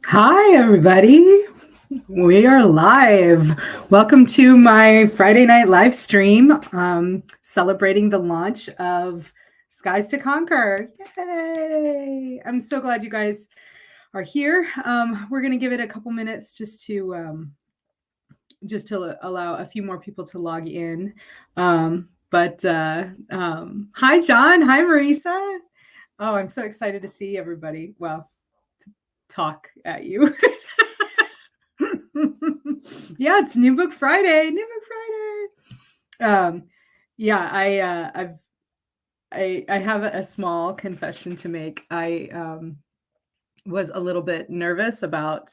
Hi, everybody. We are live. Welcome to my Friday night live stream celebrating the launch of Skies to Conquer. Yay! I'm so glad you guys are here. We're going to give it a couple minutes just to allow a few more people to log in. Hi, John. Hi, Marisa. Oh, I'm so excited to see everybody. Well, talk at you. Yeah, it's New Book Friday. New Book Friday. Yeah, I have a small confession to make. I was a little bit nervous about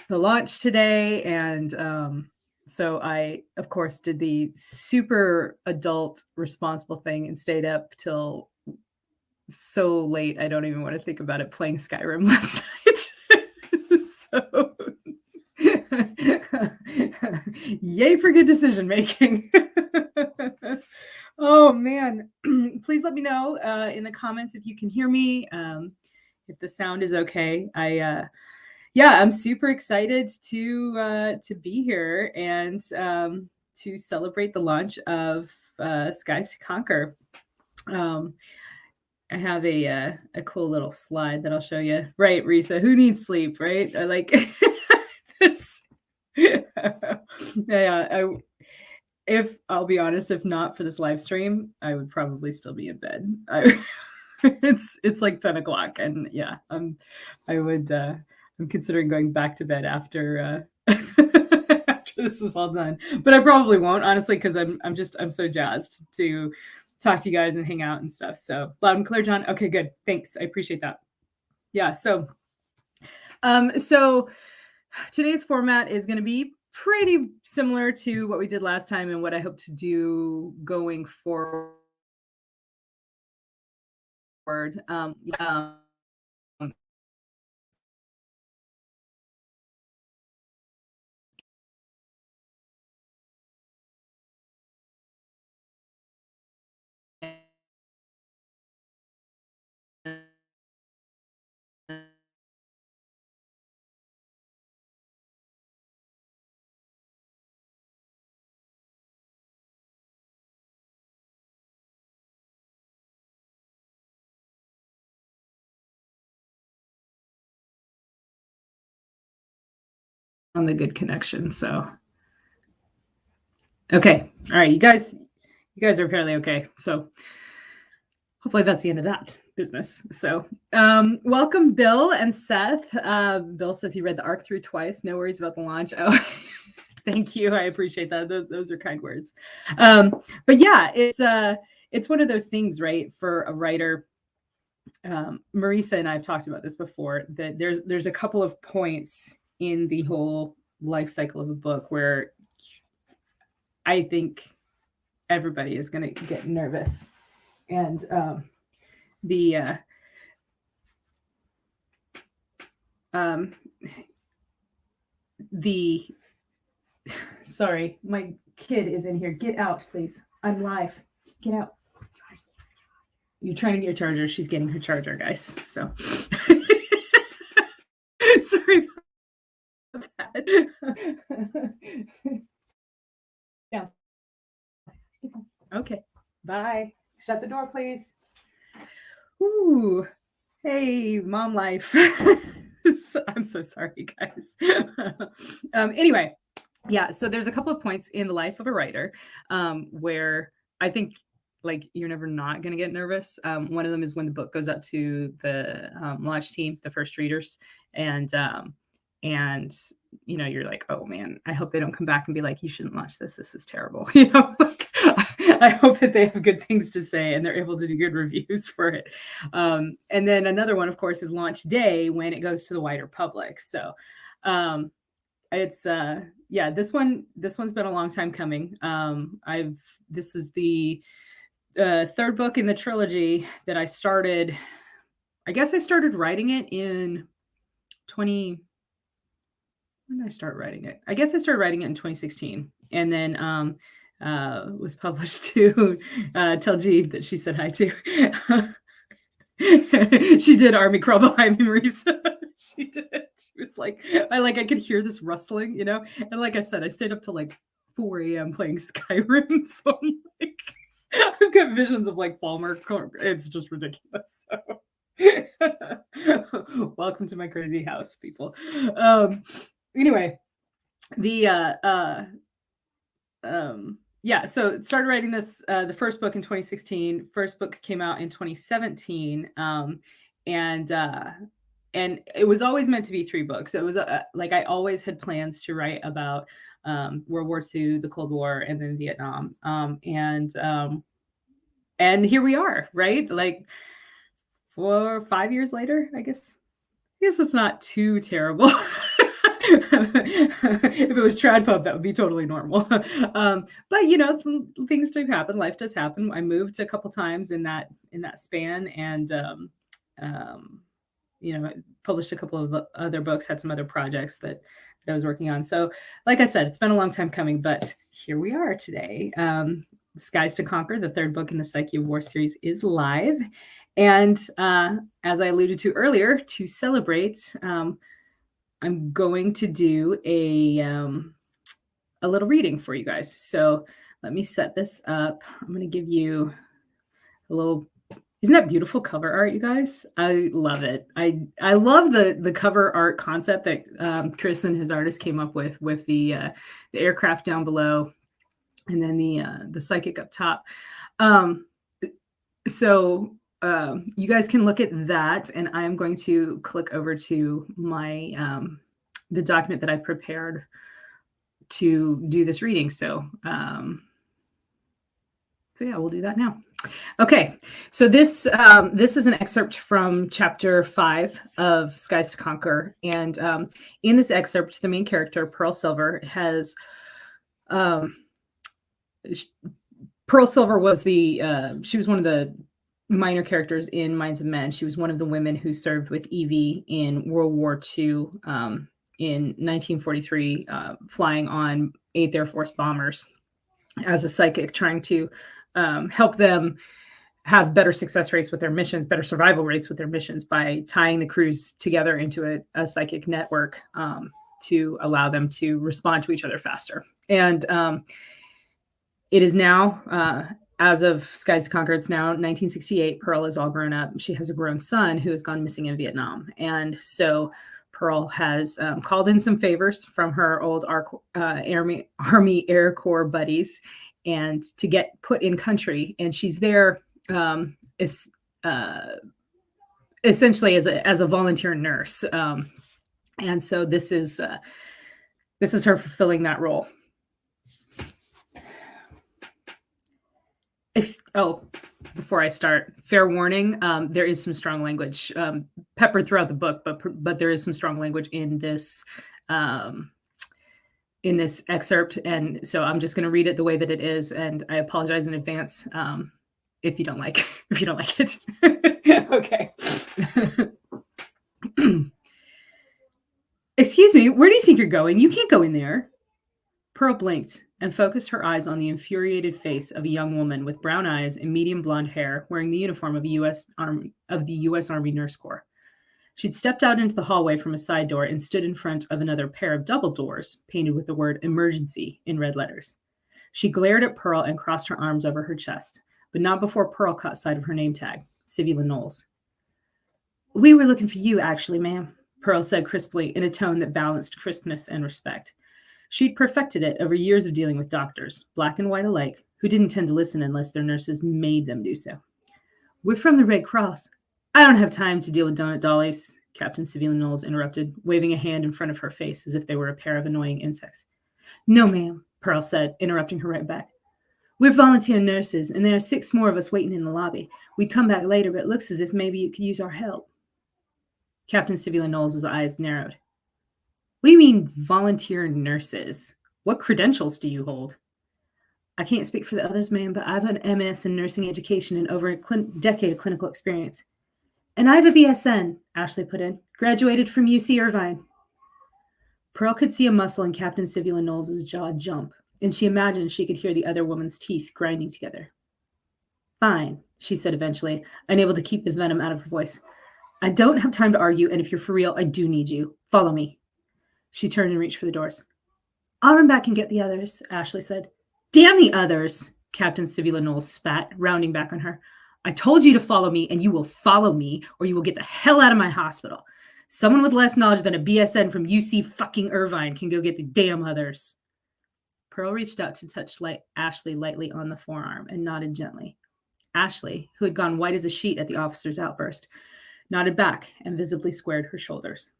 the launch today, and so I, of course, did the super adult responsible thing and stayed up till so late. I don't even want to think about it, playing Skyrim last night. So yay for good decision making. Oh man. Please let me know in the comments if you can hear me, if the sound is okay. I'm super excited to be here and to celebrate the launch of Skies to Conquer. I have a cool little slide that I'll show you. Right, Risa, who needs sleep, right? I like this. If I'll be honest, if not for this live stream, I would probably still be in bed. It's like 10 o'clock, and yeah, I'm considering going back to bed after after this is all done. But I probably won't, honestly, because I'm so jazzed to talk to you guys and hang out and stuff. So loud and clear, John. Okay, good. Thanks. I appreciate that. Yeah. So today's format is going to be pretty similar to what we did last time and what I hope to do going forward. On the good connection. So, okay. All right. You guys are apparently okay. So hopefully that's the end of that business. So welcome, Bill and Seth. Bill says he read the arc through twice. No worries about the launch. Oh, thank you. I appreciate that. Those are kind words. But yeah, it's one of those things, right? For a writer, Marisa and I have talked about this before, that there's a couple of points in the whole life cycle of a book where I think everybody is going to get nervous. And sorry, my kid is in here. Get out, please. I'm live. Get out. You're trying to get your charger. She's getting her charger, guys. So sorry about that. Yeah. Okay. Bye. Shut the door, please. Ooh. Hey, mom life. I'm so sorry, guys. Anyway, yeah, so there's a couple of points in the life of a writer where I think like you're never not going to get nervous. One of them is when the book goes out to the launch team, the first readers, and you're like, oh man, I hope they don't come back and be like, you shouldn't launch this. This is terrible. Like, I hope that they have good things to say and they're able to do good reviews for it. And then another one, of course, is launch day when it goes to the wider public. So it's this one's been a long time coming. This is the third book in the trilogy that I started. I guess I started writing it in when did I start writing it? I guess I started writing it in 2016, and then was published to tell G that she said hi to. She did army crawl behind me, Marisa. She did. She was like, I could hear this rustling, you know? And like I said, I stayed up till like 4 a.m. playing Skyrim. So I'm like, I've got visions of like Falmer. It's just ridiculous. So welcome to my crazy house, people. Anyway, the yeah, so started writing this the first book in 2016. First book came out in 2017. And and it was always meant to be 3 books. It was like I always had plans to write about World War II, the Cold War, and then Vietnam. And here we are, right? Like 4 or 5 years later, I guess. I guess it's not too terrible. If it was trad pub, that would be totally normal. But you know, things do happen. Life does happen. I moved a couple times in that span, and you know, published a couple of other books, had some other projects that I was working on. So, like I said, it's been a long time coming, but here we are today. Skies to Conquer, the 3rd book in the Psyche of War series, is live. And as I alluded to earlier, to celebrate, I'm going to do a little reading for you guys. So let me set this up. I'm going to give you a little. Isn't that beautiful cover art, you guys? I love it. I love the cover art concept that Chris and his artist came up with the aircraft down below, and then the psychic up top. So you guys can look at that, and I'm going to click over to my the document that I prepared to do this reading. So yeah, we'll do that now. Okay, so this is an excerpt from chapter 5 of Skies to Conquer, and in this excerpt, the main character Pearl Silver has Pearl Silver was she was one of the minor characters in Minds of Men. She was one of the women who served with Evie in World War II in 1943, flying on 8th Air Force bombers as a psychic, trying to help them have better success rates with their missions, better survival rates with their missions by tying the crews together into a psychic network to allow them to respond to each other faster. And it is now, as of Skies to Conquer, it's now 1968. Pearl is all grown up. She has a grown son who has gone missing in Vietnam. And so Pearl has called in some favors from her old Army Air Corps buddies, and to get put in country. And she's there essentially as a volunteer nurse. And so this is her fulfilling that role. Before I start, fair warning, there is some strong language peppered throughout the book, but there is some strong language in this excerpt, and so I'm just going to read it the way that it is, and I apologize in advance if you don't like it. Okay. Excuse me, where do you think you're going? You can't go in there. Pearl blinked and focused her eyes on the infuriated face of a young woman with brown eyes and medium blonde hair, wearing the uniform of the U.S. Army Nurse Corps. She'd stepped out into the hallway from a side door and stood in front of another pair of double doors, painted with the word emergency in red letters. She glared at Pearl and crossed her arms over her chest, but not before Pearl caught sight of her name tag, Sivula Knowles. We were looking for you, actually, ma'am, Pearl said crisply in a tone that balanced crispness and respect. She'd perfected it over years of dealing with doctors, black and white alike, who didn't tend to listen unless their nurses made them do so. We're from the Red Cross. I don't have time to deal with donut dollies, Captain Sivula Knowles interrupted, waving a hand in front of her face as if they were a pair of annoying insects. No, ma'am, Pearl said, interrupting her right back. We're volunteer nurses, and there are 6 more of us waiting in the lobby. We'd come back later, but it looks as if maybe you could use our help. Captain Sivula Knowles' eyes narrowed. What do you mean, volunteer nurses? What credentials do you hold? I can't speak for the others, ma'am, but I've an MS in nursing education and over a decade of clinical experience. And I have a BSN, Ashley put in. Graduated from UC Irvine. Pearl could see a muscle in Captain Sivula Knowles' jaw jump, and she imagined she could hear the other woman's teeth grinding together. Fine, she said eventually, unable to keep the venom out of her voice. I don't have time to argue, and if you're for real, I do need you. Follow me. She turned and reached for the doors. I'll run back and get the others, Ashley said. Damn the others, Captain Sibula Knowles spat, rounding back on her. I told you to follow me, and you will follow me, or you will get the hell out of my hospital. Someone with less knowledge than a BSN from UC fucking Irvine can go get the damn others. Pearl reached out to touch Ashley lightly on the forearm and nodded gently. Ashley, who had gone white as a sheet at the officer's outburst, nodded back and visibly squared her shoulders.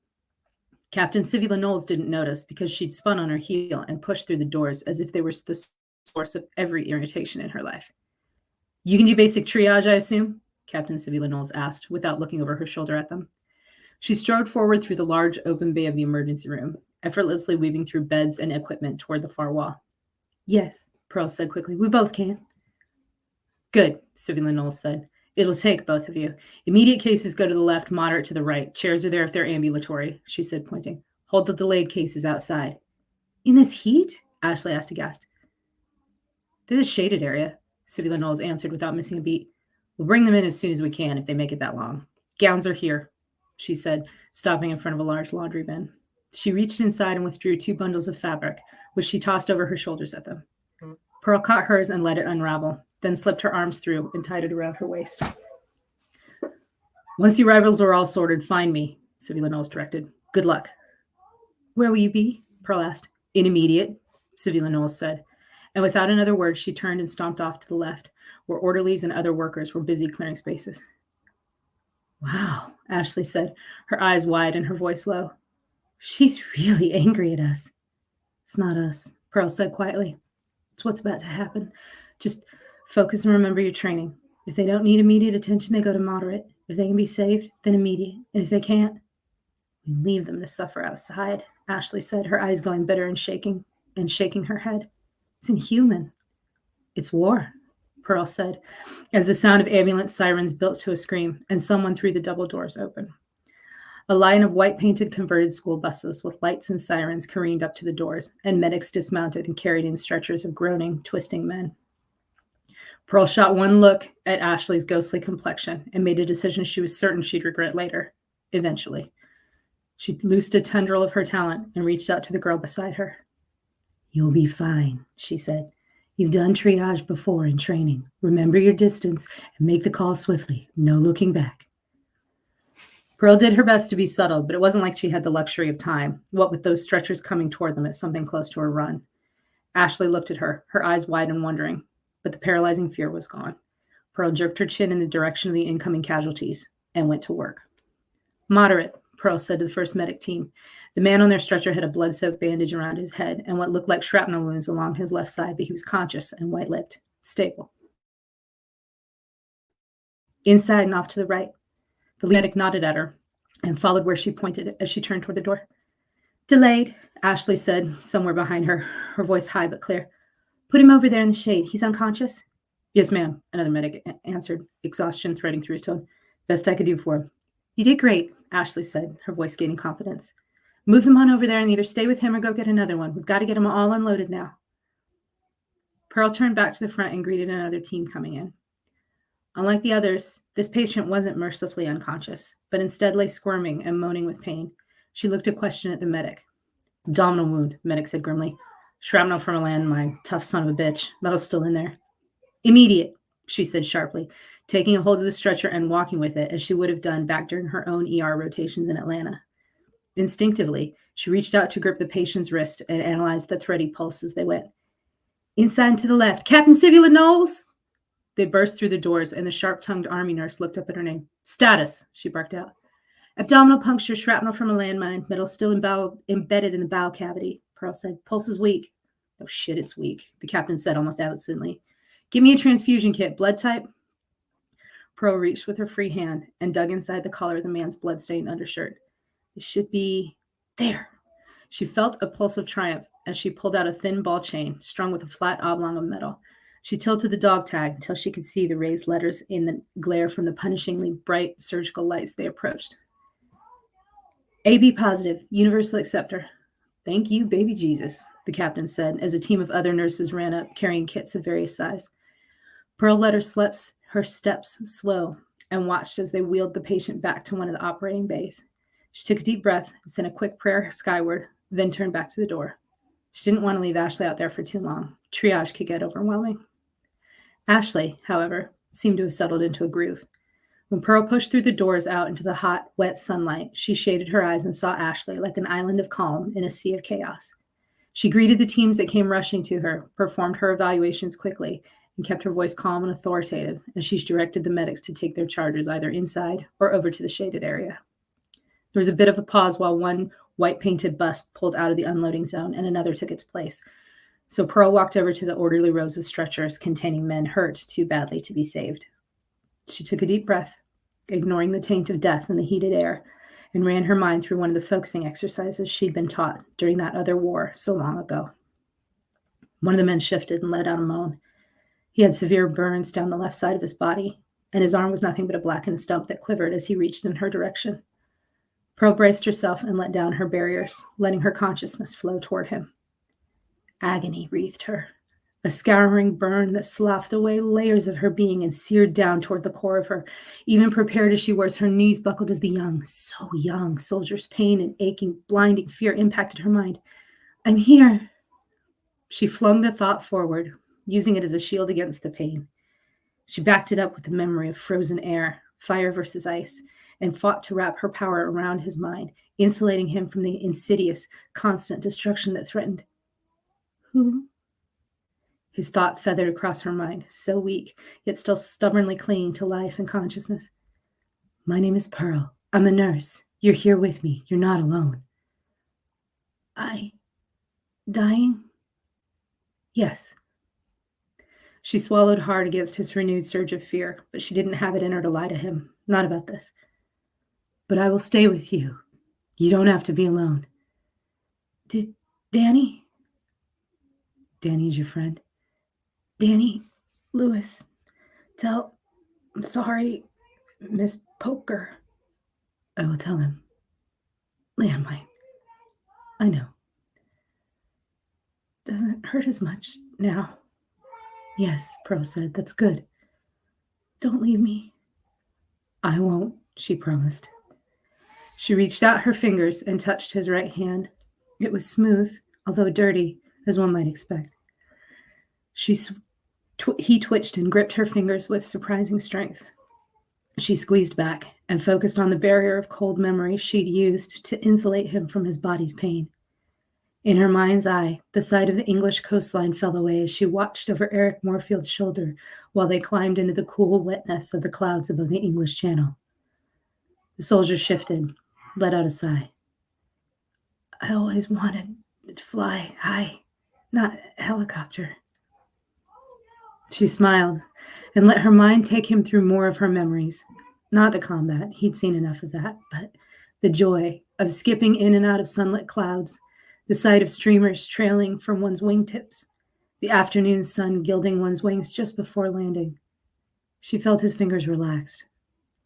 Captain Sibula Knowles didn't notice because she'd spun on her heel and pushed through the doors as if they were the source of every irritation in her life. You can do basic triage, I assume? Captain Sibula Knowles asked, without looking over her shoulder at them. She strode forward through the large open bay of the emergency room, effortlessly weaving through beds and equipment toward the far wall. Yes, Pearl said quickly. We both can. Good, Sibula Knowles said. It'll take both of you. Immediate cases go to the left, moderate to the right. Chairs are there if they're ambulatory, she said, pointing. Hold the delayed cases outside. In this heat? Ashley asked aghast. They're the shaded area, Sibula Knowles answered without missing a beat. We'll bring them in as soon as we can if they make it that long. Gowns are here, she said, stopping in front of a large laundry bin. She reached inside and withdrew 2 bundles of fabric, which she tossed over her shoulders at them. Pearl caught hers and let it unravel, then slipped her arms through and tied it around her waist. Once the arrivals are all sorted, find me, Sibula Knowles directed. Good luck. Where will you be? Pearl asked. In immediate, Sibula Knowles said. And without another word, she turned and stomped off to the left, where orderlies and other workers were busy clearing spaces. Wow, Ashley said, her eyes wide and her voice low. She's really angry at us. It's not us, Pearl said quietly. It's what's about to happen. Just focus and remember your training. If they don't need immediate attention, they go to moderate. If they can be saved, then immediate. And if they can't, we leave them to suffer outside, Ashley said, her eyes going bitter and shaking her head. It's inhuman. It's war, Pearl said, as the sound of ambulance sirens built to a scream and someone threw the double doors open. A line of white-painted converted school buses with lights and sirens careened up to the doors, and medics dismounted and carried in stretchers of groaning, twisting men. Pearl shot one look at Ashley's ghostly complexion and made a decision she was certain she'd regret later, eventually. She loosed a tendril of her talent and reached out to the girl beside her. You'll be fine, she said. You've done triage before in training. Remember your distance and make the call swiftly. No looking back. Pearl did her best to be subtle, but it wasn't like she had the luxury of time, what with those stretchers coming toward them at something close to a run. Ashley looked at her, her eyes wide and wondering, but the paralyzing fear was gone. Pearl jerked her chin in the direction of the incoming casualties and went to work. Moderate, Pearl said to the first medic team. The man on their stretcher had a blood-soaked bandage around his head and what looked like shrapnel wounds along his left side, but he was conscious and white-lipped, stable. Inside and off to the right. The medic nodded at her and followed where she pointed as she turned toward the door. Delayed, Ashley said, somewhere behind her, her voice high but clear. Put him over there in the shade. He's unconscious? Yes, ma'am, another medic answered, exhaustion threading through his tone. Best I could do for him. You did great, Ashley said, her voice gaining confidence. Move him on over there and either stay with him or go get another one. We've got to get them all unloaded now. Pearl turned back to the front and greeted another team coming in. Unlike the others, this patient wasn't mercifully unconscious, but instead lay squirming and moaning with pain. She looked a question at the medic. Abdominal wound, medic said grimly. Shrapnel from a landmine. Tough son of a bitch. Metal's still in there. Immediate, she said sharply, taking a hold of the stretcher and walking with it as she would have done back during her own ER rotations in Atlanta. Instinctively, she reached out to grip the patient's wrist and analyzed the thready pulse as they went. Inside and to the left. Captain Sibula Knowles! They burst through the doors, and the sharp-tongued army nurse looked up at her name. Status, she barked out. Abdominal puncture, shrapnel from a landmine, metal still embedded in the bowel cavity, Pearl said. Pulse is weak. Oh, shit, it's weak, the captain said almost absently. Give me a transfusion kit. Blood type? Pearl reached with her free hand and dug inside the collar of the man's blood-stained undershirt. It should be there. She felt a pulse of triumph as she pulled out a thin ball chain strung with a flat oblong of metal. She tilted the dog tag until she could see the raised letters in the glare from the punishingly bright surgical lights they approached. AB positive, universal acceptor. Thank you, baby Jesus, the captain said as a team of other nurses ran up carrying kits of various size. Pearl let her steps slow and watched as they wheeled the patient back to one of the operating bays. She took a deep breath and sent a quick prayer skyward, then turned back to the door. She didn't want to leave Ashley out there for too long. Triage could get overwhelming. Ashley, however, seemed to have settled into a groove. When Pearl pushed through the doors out into the hot, wet sunlight, she shaded her eyes and saw Ashley like an island of calm in a sea of chaos. She greeted the teams that came rushing to her, performed her evaluations quickly, and kept her voice calm and authoritative as she directed the medics to take their charges either inside or over to the shaded area. There was a bit of a pause while one white-painted bus pulled out of the unloading zone and another took its place. So Pearl walked over to the orderly rows of stretchers containing men hurt too badly to be saved. She took a deep breath, ignoring the taint of death in the heated air, and ran her mind through one of the focusing exercises she'd been taught during that other war so long ago. One of the men shifted and let out a moan. He had severe burns down the left side of his body, and his arm was nothing but a blackened stump that quivered as he reached in her direction. Pearl braced herself and let down her barriers, letting her consciousness flow toward him. Agony wreathed her, a scouring burn that sloughed away layers of her being and seared down toward the core of her. Even prepared as she was, her knees buckled as the young, so young, soldier's pain and aching, blinding fear impacted her mind. I'm here. She flung the thought forward, using it as a shield against the pain. She backed it up with the memory of frozen air, fire versus ice, and fought to wrap her power around his mind, insulating him from the insidious, constant destruction that threatened. Who? His thought feathered across her mind, so weak, yet still stubbornly clinging to life and consciousness. My name is Pearl. I'm a nurse. You're here with me. You're not alone. Dying? Yes. She swallowed hard against his renewed surge of fear, but she didn't have it in her to lie to him. Not about this. But I will stay with you. You don't have to be alone. Did Danny? Danny is your friend? Danny, Lewis, I'm sorry, Miss Poker. I will tell him. Landmine. I know. Doesn't hurt as much now. Yes, Pearl said. That's good. Don't leave me. I won't, she promised. She reached out her fingers and touched his right hand. It was smooth, although dirty, as one might expect. He twitched and gripped her fingers with surprising strength. She squeezed back and focused on the barrier of cold memory she'd used to insulate him from his body's pain. In her mind's eye, the sight of the English coastline fell away as she watched over Eric Moorfield's shoulder while they climbed into the cool wetness of the clouds above the English Channel. The soldier shifted, let out a sigh. I always wanted to fly high, not a helicopter. She smiled and let her mind take him through more of her memories. Not the combat, he'd seen enough of that, but the joy of skipping in and out of sunlit clouds, the sight of streamers trailing from one's wingtips, the afternoon sun gilding one's wings just before landing. She felt his fingers relaxed.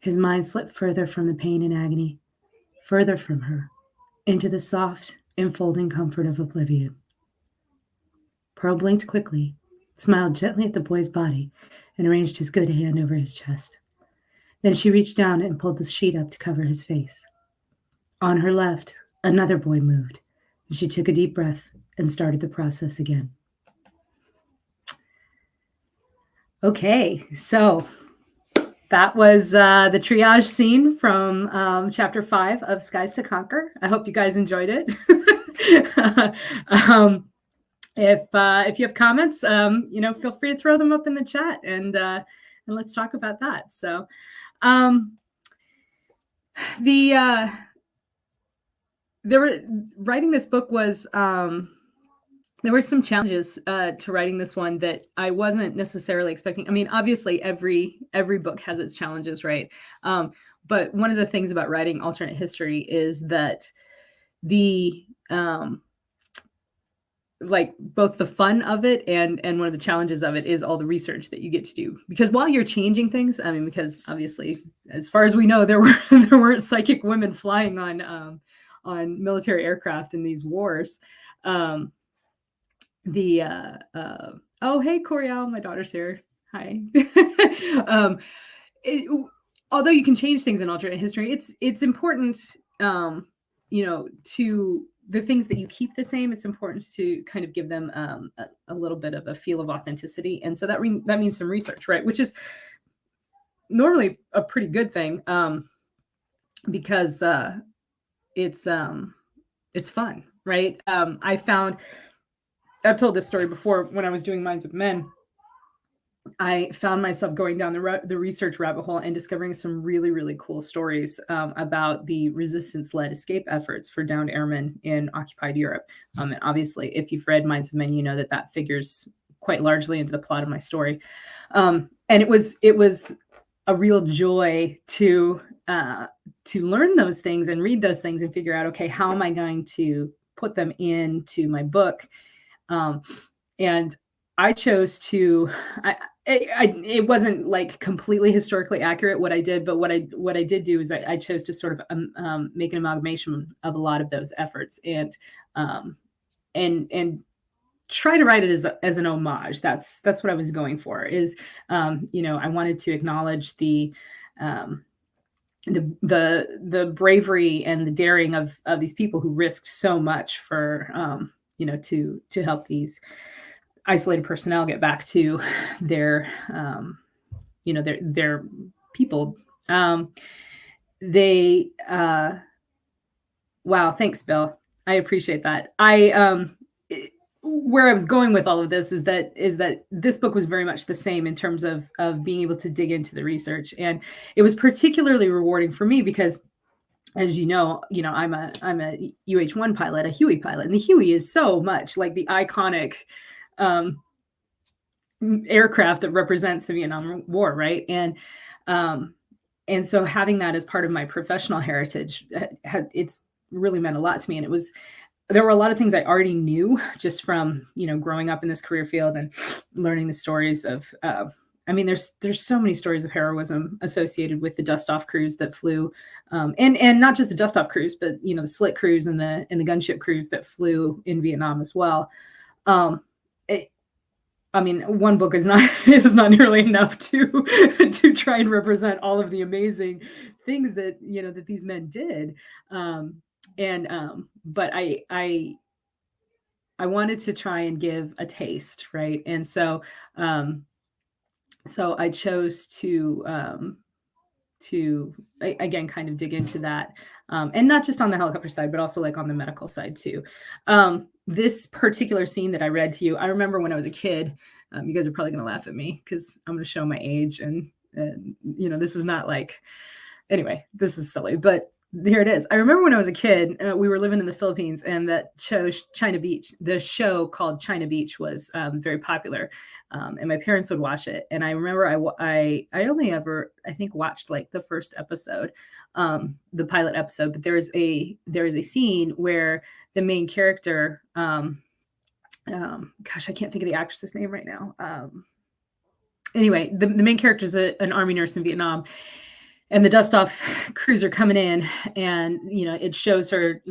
His mind slipped further from the pain and agony, further from her, into the soft, enfolding comfort of oblivion. Pearl blinked quickly, smiled gently at the boy's body, and arranged his good hand over his chest. Then she reached down and pulled the sheet up to cover his face. On her left, another boy moved, and she took a deep breath and started the process again. Okay, so that was the triage scene from Chapter 5 of Skies to Conquer. I hope you guys enjoyed it. If you have comments, feel free to throw them up in the chat and let's talk about that. So, writing this book was there were some challenges to writing this one that I wasn't necessarily expecting. I mean, obviously every book has its challenges, right? But one of the things about writing alternate history is that the both the fun of it and one of the challenges of it is all the research that you get to do. Because while you're changing things, I mean, because obviously, as far as we know, there weren't psychic women flying on military aircraft in these wars. Oh, hey, Coriel, my daughter's here. Hi. although you can change things in alternate history, it's important, to the things that you keep the same. It's important to kind of give them a little bit of a feel of authenticity, and so that means some research, right? Which is normally a pretty good thing, because it's it's fun, right? I've told this story before. When I was doing Minds of Men, I found myself going down the research rabbit hole and discovering some really, really cool stories about the resistance-led escape efforts for downed airmen in occupied Europe. And obviously, if you've read Minds of Men, you know that figures quite largely into the plot of my story. And it was a real joy to learn those things and read those things and figure out, okay, how am I going to put them into my book? And I chose to. It wasn't like completely historically accurate what I did, but what I did do is I chose to sort of make an amalgamation of a lot of those efforts and try to write it as an homage. That's what I was going for. Is I wanted to acknowledge the bravery and the daring of these people who risked so much for to help these isolated personnel get back to their their people. Wow, thanks, Bill. I appreciate that. Where I was going with all of this is that this book was very much the same in terms of being able to dig into the research, and it was particularly rewarding for me because, as you know, I'm a UH-1 pilot, a Huey pilot, and the Huey is so much like the iconic aircraft that represents the Vietnam War, right? And so having that as part of my professional heritage, it's really meant a lot to me. And there were a lot of things I already knew just from growing up in this career field and learning the stories of. There's so many stories of heroism associated with the dust-off crews that flew, and not just the dust-off crews, but the slit crews and the gunship crews that flew in Vietnam as well. One book is not nearly enough to try and represent all of the amazing things that that these men did. But I wanted to try and give a taste, right? And so I chose to again kind of dig into that, and not just on the helicopter side, but also like on the medical side too. This particular scene that I read to you, I remember when I was a kid. You guys are probably going to laugh at me because I'm going to show my age, and this is not like, anyway, this is silly, but here it is. I remember when I was a kid, we were living in the Philippines, and that show China Beach, the show called China Beach, was very popular, and my parents would watch it. And I remember I only ever, I think, watched like the first episode, the pilot episode. But there is a scene where the main character, gosh, I can't think of the actress's name right now. Anyway, the main character is an Army nurse in Vietnam. And the dust-off crews are coming in, and it shows her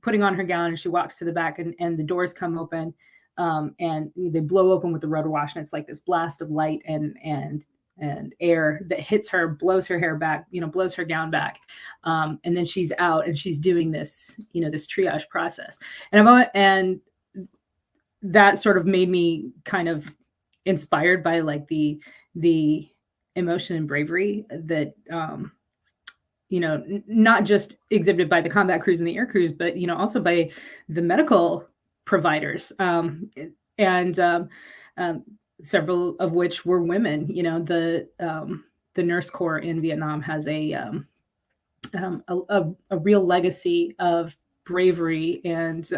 putting on her gown, and she walks to the back, and the doors come open, and they blow open with the rotor wash, and it's like this blast of light and air that hits her, blows her hair back, blows her gown back, and then she's out, and she's doing this this triage process, and that sort of made me kind of inspired by like the emotion and bravery that not just exhibited by the combat crews and the air crews, but also by the medical providers, and several of which were women. The nurse corps in Vietnam has a real legacy of bravery and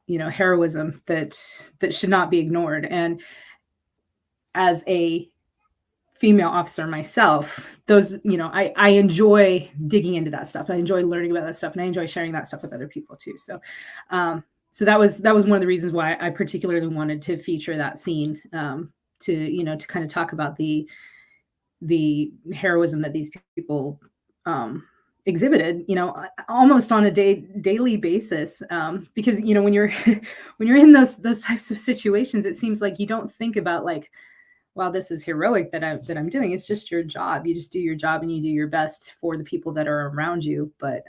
heroism that should not be ignored. And as a female officer myself, those, I enjoy digging into that stuff. I enjoy learning about that stuff, and I enjoy sharing that stuff with other people too. So that was one of the reasons why I particularly wanted to feature that scene, to kind of talk about the heroism that these people exhibited, almost on a daily basis, because when you're in those types of situations, it seems like you don't think about like, while this is heroic that I'm doing, it's just your job. You just do your job and you do your best for the people that are around you. But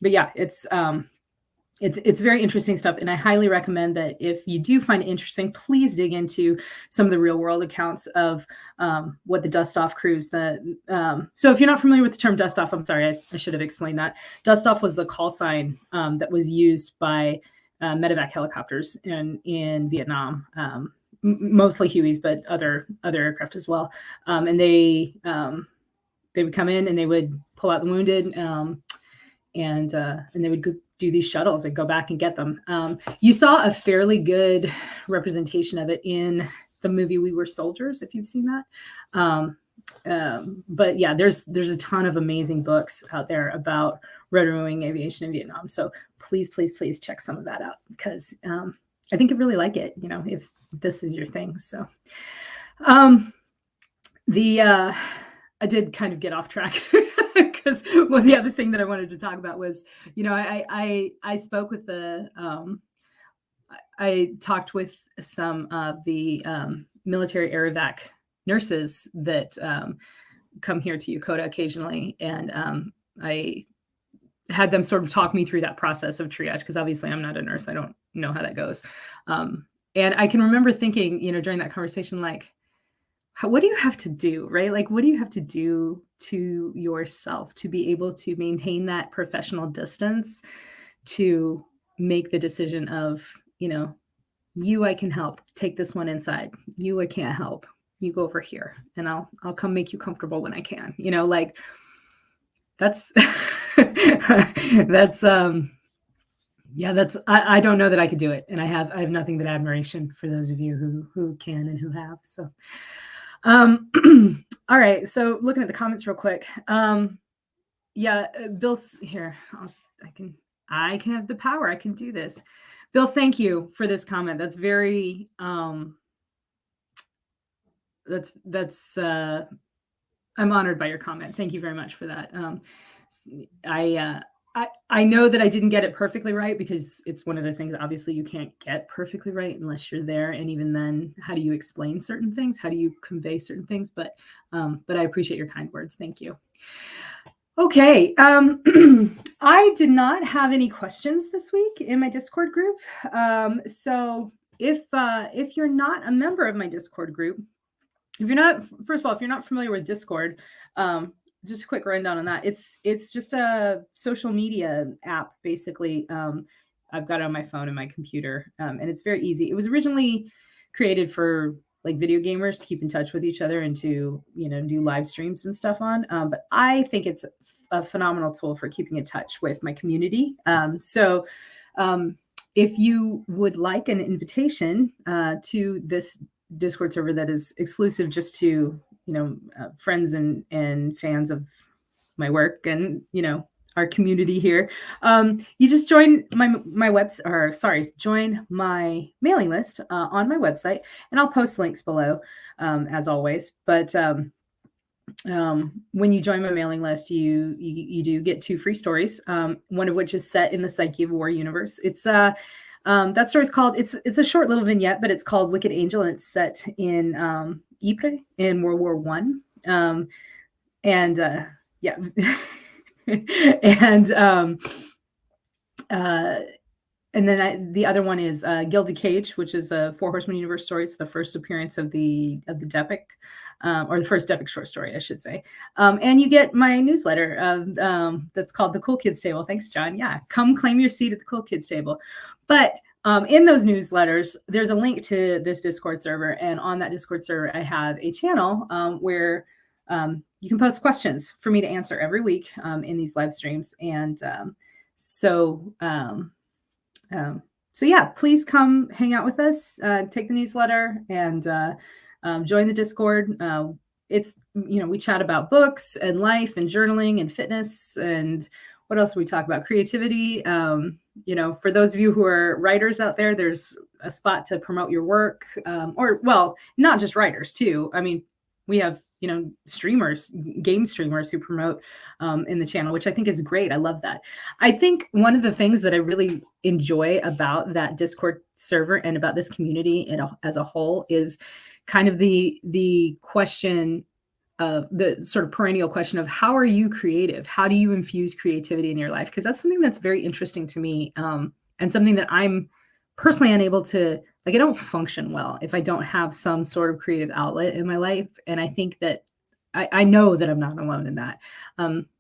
yeah, it's very interesting stuff, and I highly recommend that if you do find it interesting, please dig into some of the real world accounts of what the dust off crews. So if you're not familiar with the term dust off, I'm sorry, I should have explained that. Dust off was the call sign that was used by medevac helicopters in Vietnam, mostly Hueys, but other aircraft as well. And they would come in and they would pull out the wounded, and they would do these shuttles and go back and get them. You saw a fairly good representation of it in the movie We Were Soldiers, if you've seen that. But yeah, there's a ton of amazing books out there about rotary wing aviation in Vietnam. So please check some of that out, because I think you'd really like it, if this is your thing. So I did kind of get off track because the other thing that I wanted to talk about was, I spoke with I talked with some of the military air evac nurses that come here to Yokota occasionally, and I had them sort of talk me through that process of triage, because obviously I'm not a nurse. I don't know how that goes. And I can remember thinking, during that conversation, like, what do you have to do, right? Like, what do you have to do to yourself to be able to maintain that professional distance, to make the decision of, you, I can help, take this one inside. You, I can't help. You go over here, and I'll come make you comfortable when I can, like, that's, I don't know that I could do it. And I have nothing but admiration for those of you who can and who have. So, all right. So looking at the comments real quick. Bill's here. I can have the power. I can do this. Bill, thank you for this comment. That's very, I'm honored by your comment. Thank you very much for that. I know that I didn't get it perfectly right, because it's one of those things, obviously, you can't get perfectly right unless you're there. And even then, how do you explain certain things? How do you convey certain things? But I appreciate your kind words. Thank you. Okay. I did not have any questions this week in my Discord group. So if you're not a member of my Discord group, first of all, if you're not familiar with Discord, just a quick rundown on that. It's just a social media app, basically. I've got it on my phone and my computer, and it's very easy. It was originally created for like video gamers to keep in touch with each other and to, do live streams and stuff on. But I think it's a phenomenal tool for keeping in touch with my community. So if you would like an invitation to this Discord server that is exclusive just to, friends and fans of my work and, our community here, you just join my website, or sorry, join my mailing list on my website, and I'll post links below, as always. But when you join my mailing list, you do get 2 free stories, one of which is set in the Psyche of War universe. It's that story's called, it's a short little vignette, but it's called Wicked Angel, and it's set in Ypres in World War One. Yeah. And then the other one is Gilded Cage, which is a 4 Horsemen universe story. It's the first appearance of the Depic, or the first Depic short story, I should say. And you get my newsletter that's called The Cool Kids Table. Thanks, John. Yeah, come claim your seat at the Cool Kids Table. But in those newsletters, there's a link to this Discord server, and on that Discord server, I have a channel where you can post questions for me to answer every week in these live streams. And so yeah, please come hang out with us, take the newsletter, and join the Discord. It's, we chat about books and life and journaling and fitness, and what else do we talk about? Creativity. For those of you who are writers out there, there's a spot to promote your work, or, well, not just writers too. I mean, we have, streamers, game streamers who promote in the channel, which I think is great. I love that. I think one of the things that I really enjoy about that Discord server and about this community as a whole is kind of the question, the sort of perennial question of how are you creative? How do you infuse creativity in your life? Because that's something that's very interesting to me, and something that I'm personally unable to, like, I don't function well if I don't have some sort of creative outlet in my life. And I think that I know that I'm not alone in that.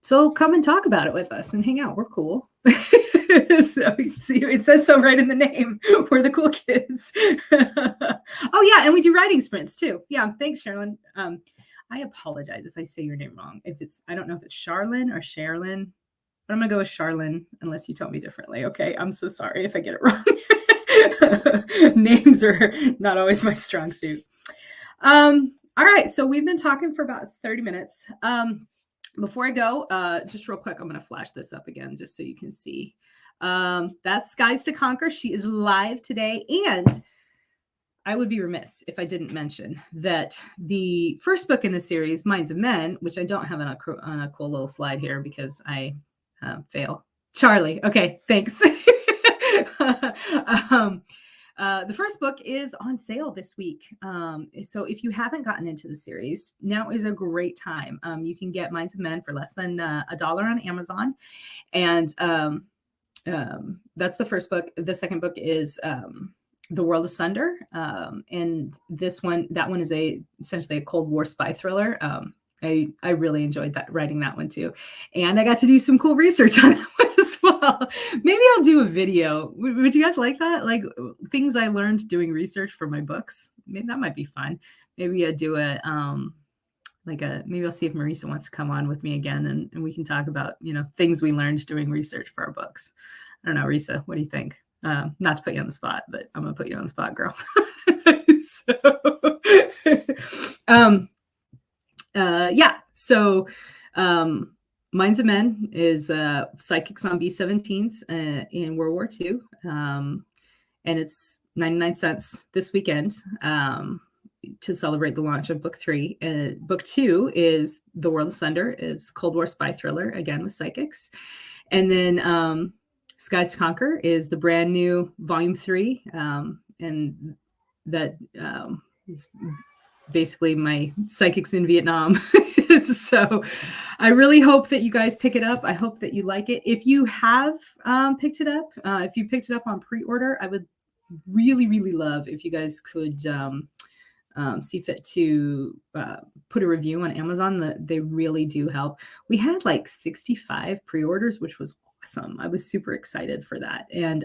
So come and talk about it with us and hang out. We're cool. So see, it says so right in the name. We're the cool kids. Oh yeah, and we do writing sprints too. Yeah, thanks, Sherilyn. I apologize if I say your name wrong. If it's, I don't know if it's Charlene or Sherilyn, but I'm gonna go with Charlene unless you tell me differently. Okay, I'm so sorry if I get it wrong. Names are not always my strong suit. All right, so we've been talking for about 30 minutes. Before I go, just real quick, I'm going to flash this up again just so you can see. That's Skies to Conquer. She is live today. And I would be remiss if I didn't mention that the first book in the series, Minds of Men, which I don't have on a cool little slide here because I fail. Charlie. Okay, thanks. The first book is on sale this week. So if you haven't gotten into the series, now is a great time. You can get Minds of Men for less than $1 on Amazon. And that's the first book. The second book is The World Asunder. And that one is essentially a Cold War spy thriller. I really enjoyed writing that one too. And I got to do some cool research on that one as well. Maybe I'll do a video. Would you guys like that? Like things I learned doing research for my books. Maybe that might be fun. Maybe I'd do maybe I'll see if Marisa wants to come on with me again and we can talk about, things we learned doing research for our books. I don't know, Marisa, what do you think? Not to put you on the spot, but I'm going to put you on the spot, girl. So Minds of Men is psychics on B-17s in World War II. And it's 99 cents this weekend to celebrate the launch of book 3. Book 2 is The World Asunder. It's Cold War spy thriller, again with psychics. And then Skies to Conquer is the brand new volume 3. And that is basically my psychics in Vietnam. So I really hope that you guys pick it up. I hope that you like it. If you have picked it up, if you picked it up on pre-order, I would really, really love if you guys could see fit to put a review on Amazon. They really do help. We had like 65 pre-orders, which was awesome. I was super excited for that. And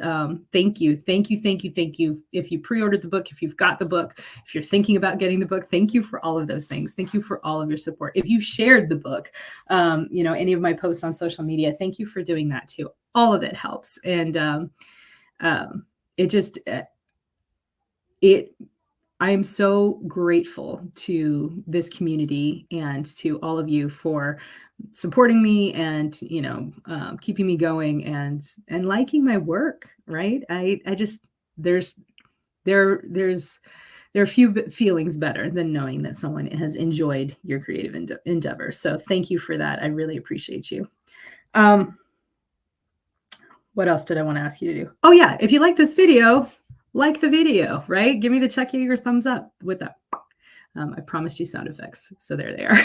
thank you. If you pre-ordered the book, if you've got the book, if you're thinking about getting the book, thank you for all of those things. Thank you for all of your support. If you shared the book, any of my posts on social media, thank you for doing that too. All of it helps. And I am so grateful to this community and to all of you for supporting me and, keeping me going and liking my work. Right. There are few feelings better than knowing that someone has enjoyed your creative endeavor. So thank you for that. I really appreciate you. What else did I want to ask you to do? Oh yeah. If you like this video, like the video, right? Give me the check your thumbs up with that. I promised you sound effects, so there they are.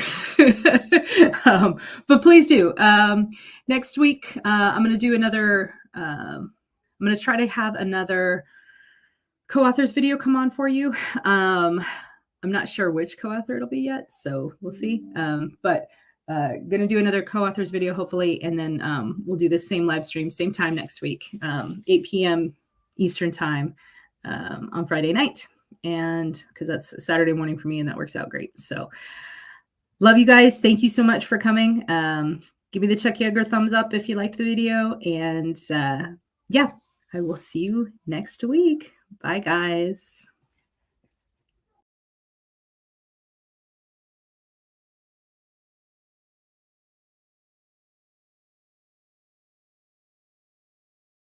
But please do. Next week, I'm going to do another, I'm going to try to have another co-authors video come on for you. I'm not sure which co-author it'll be yet, so we'll see. But going to do another co-authors video, hopefully, and then we'll do the same live stream, same time next week, 8 p.m. Eastern time. On Friday night, and because that's Saturday morning for me, and that works out great. So love you guys. Thank you so much for coming. Give me the Chuck Yeager thumbs up if you liked the video, and I will see you next week. Bye guys.